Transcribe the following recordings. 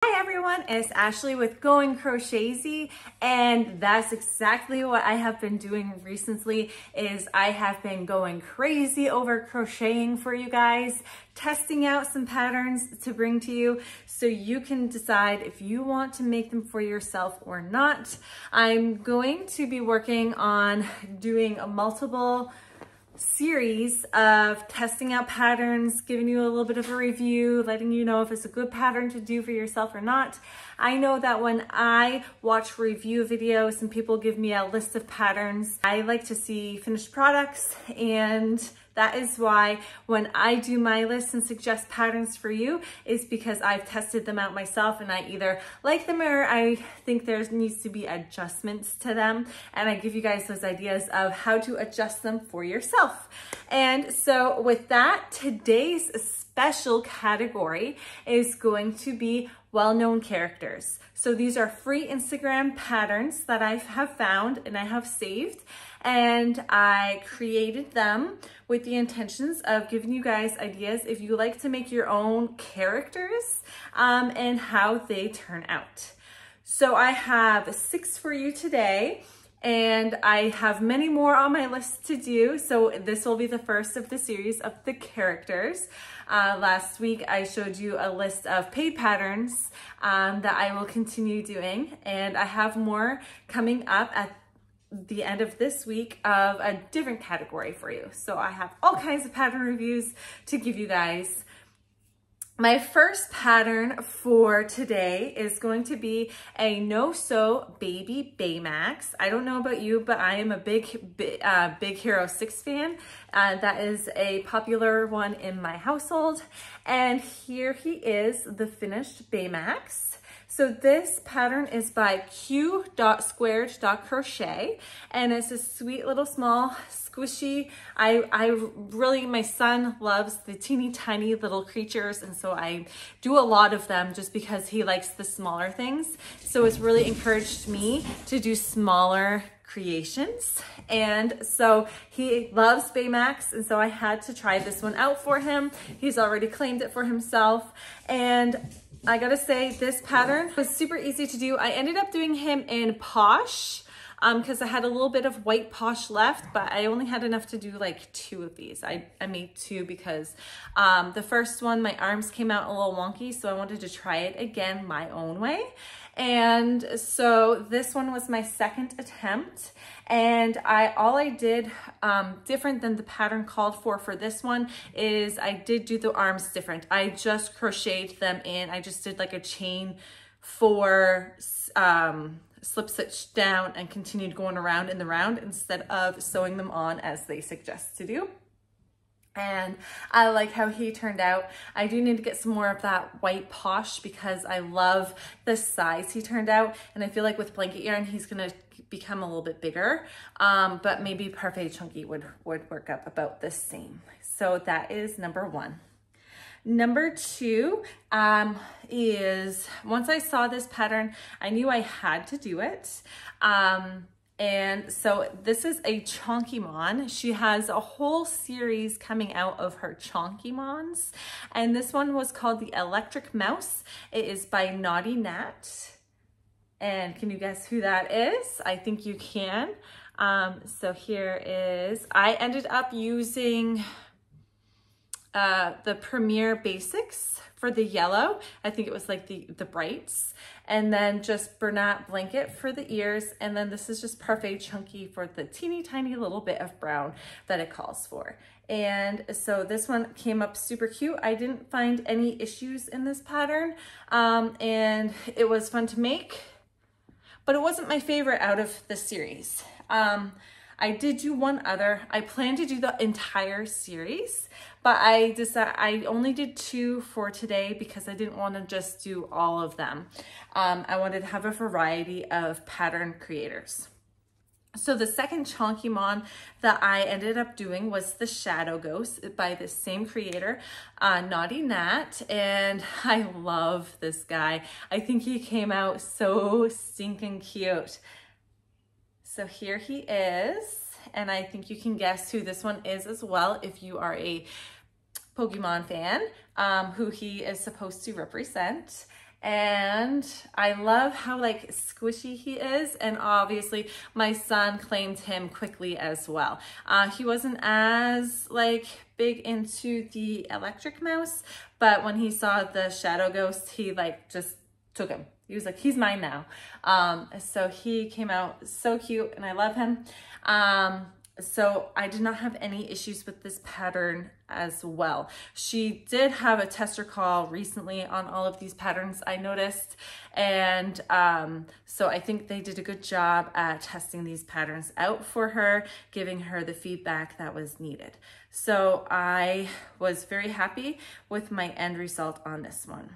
Hi everyone, it's Ashley with Going Crochet-y, and that's exactly what I have been doing recently. Is I have been going crazy over crocheting for you guys, testing out some patterns to bring to you so you can decide if you want to make them for yourself or not. I'm going to be working on doing a multiple series of testing out patterns, giving you a little bit of a review, letting you know if it's a good pattern to do for yourself or not. I know that when I watch review videos and people give me a list of patterns, I like to see finished products, and that is why when I do my list and suggest patterns for you, is because I've tested them out myself and I either like them or I think there needs to be adjustments to them, and I give you guys those ideas of how to adjust them for yourself. And so with that, today's special category is going to be well-known characters. So these are free Instagram patterns that I have found and I have saved, and I created them with the intentions of giving you guys ideas if you like to make your own characters and how they turn out. So I have 6 for you today, and I have many more on my list to do. So this will be the first of the series of the characters. Last week I showed you a list of paid patterns that I will continue doing, and I have more coming up at the end of this week of a different category for you. So I have all kinds of pattern reviews to give you guys. My first pattern for today is going to be a no-sew baby Baymax. I don't know about you, but I am a big Hero 6 fan. That is a popular one in my household. And here he is, the finished Baymax. So this pattern is by q.squared.crochet, and it's a sweet little small squishy. My son loves the teeny tiny little creatures, and so I do a lot of them just because he likes the smaller things. So it's really encouraged me to do smaller creations, and so he loves Baymax, and so I had to try this one out for him. He's already claimed it for himself, and I gotta say, this pattern was super easy to do. I ended up doing him in Posh because I had a little bit of white Posh left, but I only had enough to do like 2 of these. I made 2 because the first one, my arms came out a little wonky, so I wanted to try it again my own way. And so this one was my second attempt, and all I did different than the pattern called for this one is I did do the arms different. I just crocheted them in. I just did like a chain 4 slip stitch down and continued going around in the round instead of sewing them on as they suggest to do. And I like how he turned out. I do need to get some more of that white Posh because I love the size he turned out, and I feel like with blanket yarn he's gonna become a little bit bigger, but maybe Parfait Chunky would work up about the same. So that is number 1. Number 2 is, once I saw this pattern, I knew I had to do it. And so this is a Chonkemon. She has a whole series coming out of her Chonkemons, and this one was called the Electric Mouse. It is by knot. And can you guess who that is? I think you can. So here is, I ended up using the Premier Basics for the yellow. I think it was like the brights, and then just Bernat Blanket for the ears, and then this is just Parfait Chunky for the teeny tiny little bit of brown that it calls for. And so this one came up super cute. I didn't find any issues in this pattern, and it was fun to make, but it wasn't my favorite out of the series. I did do one other. I planned to do the entire series, but I decided I only did 2 for today because I didn't want to just do all of them. I wanted to have a variety of pattern creators. So the second Chonkemon that I ended up doing was the Shadow Ghost by the same creator, knot, and I love this guy. I think he came out so stinking cute. So here he is, and I think you can guess who this one is as well if you are a Pokemon fan, who he is supposed to represent. And I love how like squishy he is. And obviously my son claimed him quickly as well. He wasn't as like big into the electric mouse, but when he saw the shadow ghost, he like just took him. He was like, he's mine now. So he came out so cute and I love him. So I did not have any issues with this pattern as well. She did have a tester call recently on all of these patterns, I noticed. And so I think they did a good job at testing these patterns out for her, giving her the feedback that was needed. So I was very happy with my end result on this one.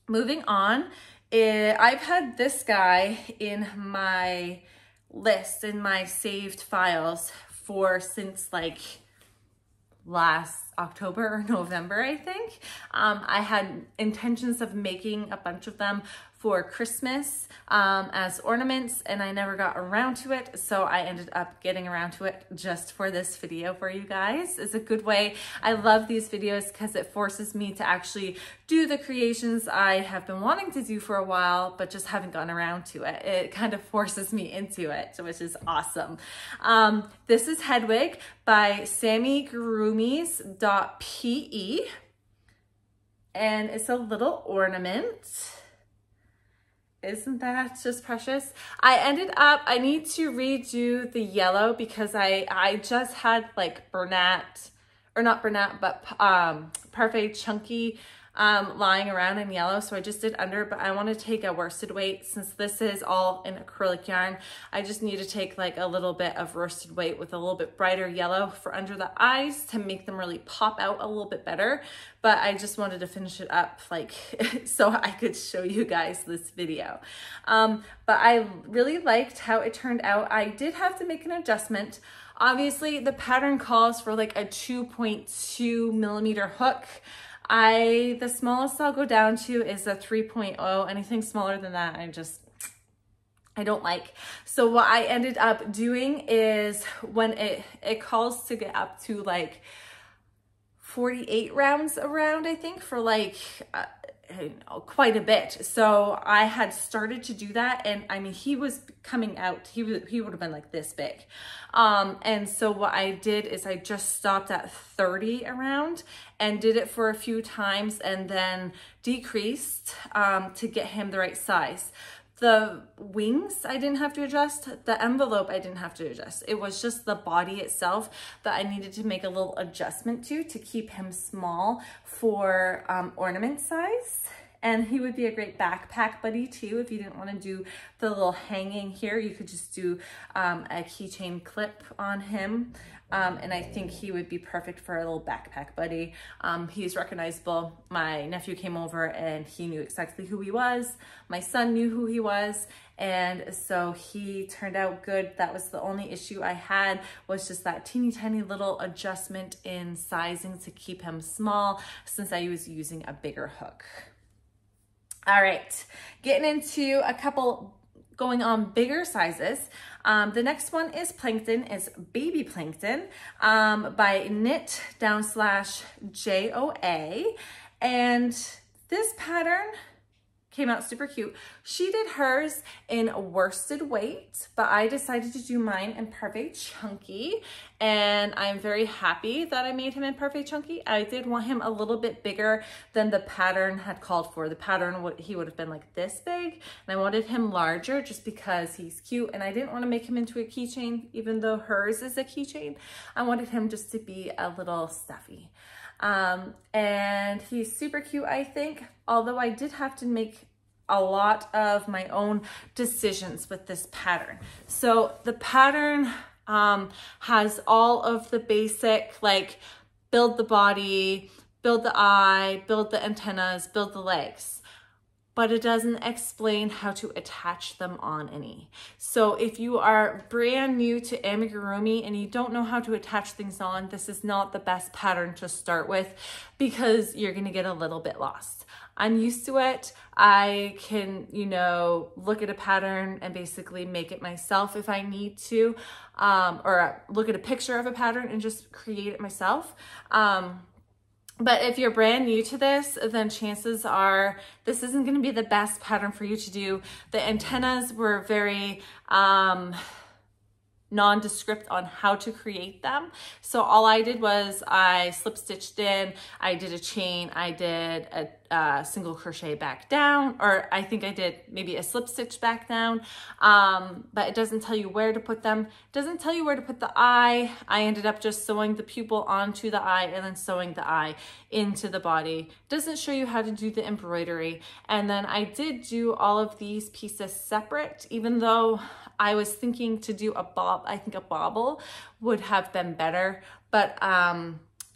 Moving on, I've had this guy in my list, in my saved files since like last October or November, I think. I had intentions of making a bunch of them for Christmas as ornaments, and I never got around to it. So I ended up getting around to it just for this video for you guys. It's a good way. I love these videos because it forces me to actually do the creations I have been wanting to do for a while, but just haven't gotten around to it. It kind of forces me into it, which is awesome. This is Hedwig by samigurumis.pe, and it's a little ornament. Isn't that just precious? I need to redo the yellow because I just had like Parfait Chunky lying around in yellow, so I just did under, but I want to take a worsted weight. Since this is all in acrylic yarn, I just need to take like a little bit of worsted weight with a little bit brighter yellow for under the eyes to make them really pop out a little bit better. But I just wanted to finish it up like so I could show you guys this video. But I really liked how it turned out. I did have to make an adjustment. Obviously the pattern calls for like a 2.2 millimeter hook. The smallest I'll go down to is a 3.0. Anything smaller than that, I don't like. So what I ended up doing is when it calls to get up to like 48 rounds around, I think, for like quite a bit. So I had started to do that, and I mean, he was coming out, he would have been like this big. And so what I did is I just stopped at 30 around and did it for a few times and then decreased to get him the right size. The wings I didn't have to adjust, the envelope I didn't have to adjust. It was just the body itself that I needed to make a little adjustment to keep him small for ornament size. And he would be a great backpack buddy too. If you didn't want to do the little hanging here, you could just do a keychain clip on him. And I think he would be perfect for a little backpack buddy. He's recognizable. My nephew came over and he knew exactly who he was. My son knew who he was. And so he turned out good. That was the only issue I had, was just that teeny tiny little adjustment in sizing to keep him small, since I was using a bigger hook. All right, getting into a couple going on bigger sizes. The next one is Plankton, is Baby Plankton by knit_JOA. And this pattern came out super cute. She did hers in worsted weight, but I decided to do mine in Parfait Chunky, and I'm very happy that I made him in Parfait Chunky. I did want him a little bit bigger than the pattern had called for. The pattern, he would have been like this big, and I wanted him larger just because he's cute, and I didn't want to make him into a keychain, even though hers is a keychain. I wanted him just to be a little stuffy. And he's super cute, I think, although I did have to make a lot of my own decisions with this pattern. So the pattern has all of the basic, like, build the body, build the eye, build the antennas, build the legs, but it doesn't explain how to attach them on any. So if you are brand new to amigurumi and you don't know how to attach things on, this is not the best pattern to start with, because you're gonna get a little bit lost. I'm used to it. I can, you know, look at a pattern and basically make it myself if I need to, or look at a picture of a pattern and just create it myself. But if you're brand new to this, then chances are this isn't going to be the best pattern for you to do. The antennas were very nondescript on how to create them. So all I did was I slip stitched in, I did a chain, I did a single crochet back down, or I think I did maybe a slip stitch back down, but it doesn't tell you where to put them. It doesn't tell you where to put the eye. I ended up just sewing the pupil onto the eye and then sewing the eye into the body. It doesn't show you how to do the embroidery. And then I did do all of these pieces separate, even though I was thinking to do a bob. I think a bobble would have been better, but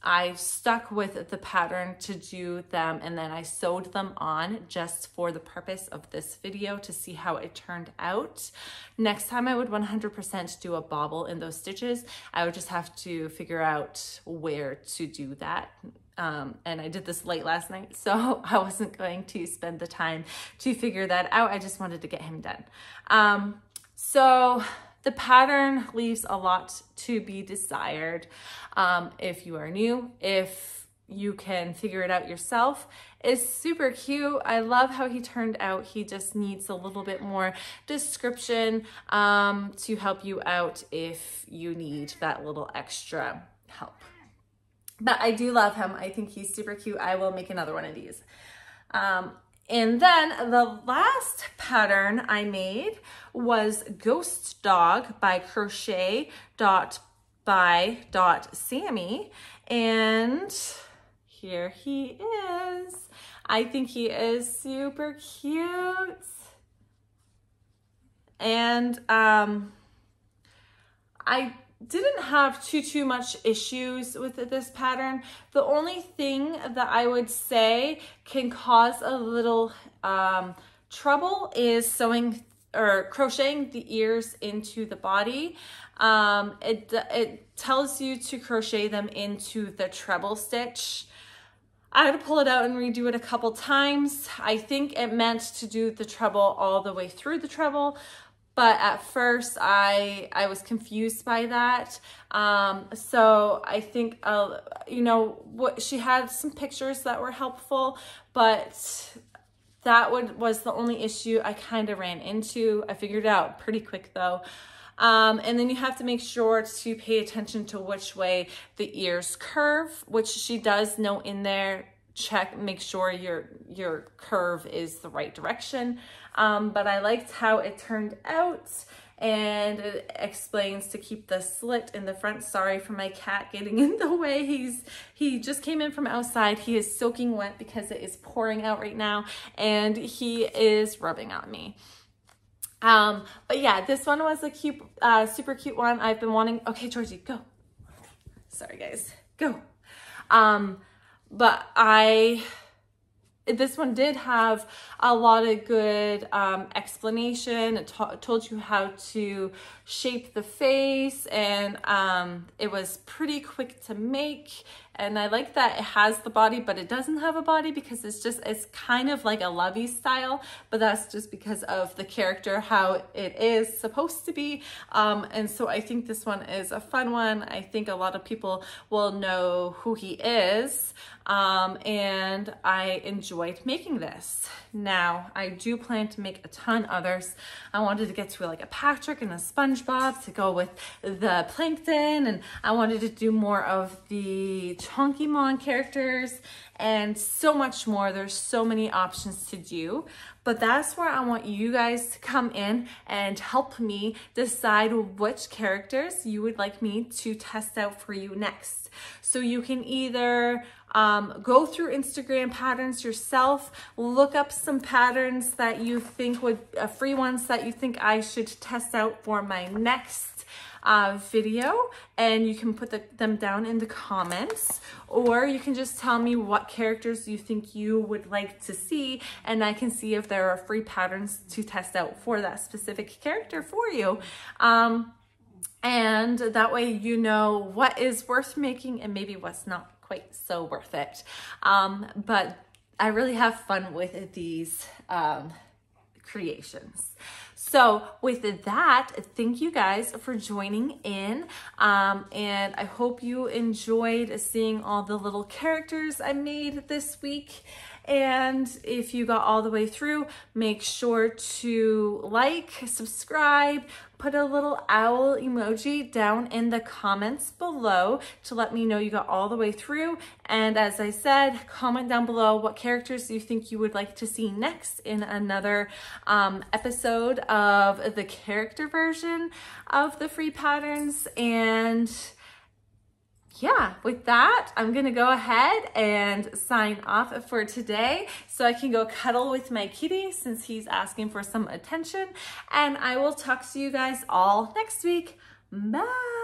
I stuck with the pattern to do them, and then I sewed them on just for the purpose of this video to see how it turned out. Next time I would 100% do a bobble in those stitches. I would just have to figure out where to do that. And I did this late last night, so I wasn't going to spend the time to figure that out. I just wanted to get him done. So the pattern leaves a lot to be desired. If you are new, if you can figure it out yourself, it's super cute. I love how he turned out. He just needs a little bit more description to help you out if you need that little extra help. But I do love him. I think he's super cute. I will make another one of these. And then the last pattern I made was Ghost Dog by crochet.by.sammy. And here he is. I think he is super cute. And I didn't have too much issues with this pattern. The only thing that I would say can cause a little trouble is sewing or crocheting the ears into the body. It tells you to crochet them into the treble stitch. I had to pull it out and redo it a couple times. I think it meant to do the treble all the way through the treble, but at first I was confused by that. So I think, you know, she had some pictures that were helpful, but that was the only issue I kind of ran into. I figured it out pretty quick though. And then you have to make sure to pay attention to which way the ears curve, which she does note in there. Make sure your curve is the right direction. But I liked how it turned out, and it explains to keep the slit in the front. Sorry for my cat getting in the way. He just came in from outside. He is soaking wet because it is pouring out right now, and he is rubbing on me. But yeah, this one was a cute, super cute one. I've been wanting, okay, Georgie, go. Sorry guys, go. But this one did have a lot of good explanation. It told you how to shape the face, and it was pretty quick to make. And I like that it has the body, but it doesn't have a body because it's kind of like a lovey style, but that's just because of the character, how it is supposed to be. And so I think this one is a fun one. I think a lot of people will know who he is. And I enjoyed making this. Now, I do plan to make a ton others. I wanted to get to like a Patrick and a SpongeBob to go with the Plankton, and I wanted to do more of the Chonkemon characters and so much more. There's so many options to do, but that's where I want you guys to come in and help me decide which characters you would like me to test out for you next. So you can either go through Instagram patterns yourself, look up some patterns that you think would, free ones that you think I should test out for my next video, and you can put them down in the comments, or you can just tell me what characters you think you would like to see, and I can see if there are free patterns to test out for that specific character for you. And that way you know what is worth making and maybe what's not quite so worth it. But I really have fun with these creations. So with that, thank you guys for joining in. And I hope you enjoyed seeing all the little characters I made this week. And if you got all the way through, make sure to like, subscribe, put a little owl emoji down in the comments below to let me know you got all the way through. And as I said, comment down below what characters you think you would like to see next in another episode of the character version of the free patterns. And yeah, with that, I'm gonna go ahead and sign off for today so I can go cuddle with my kitty since he's asking for some attention. And I will talk to you guys all next week. Bye.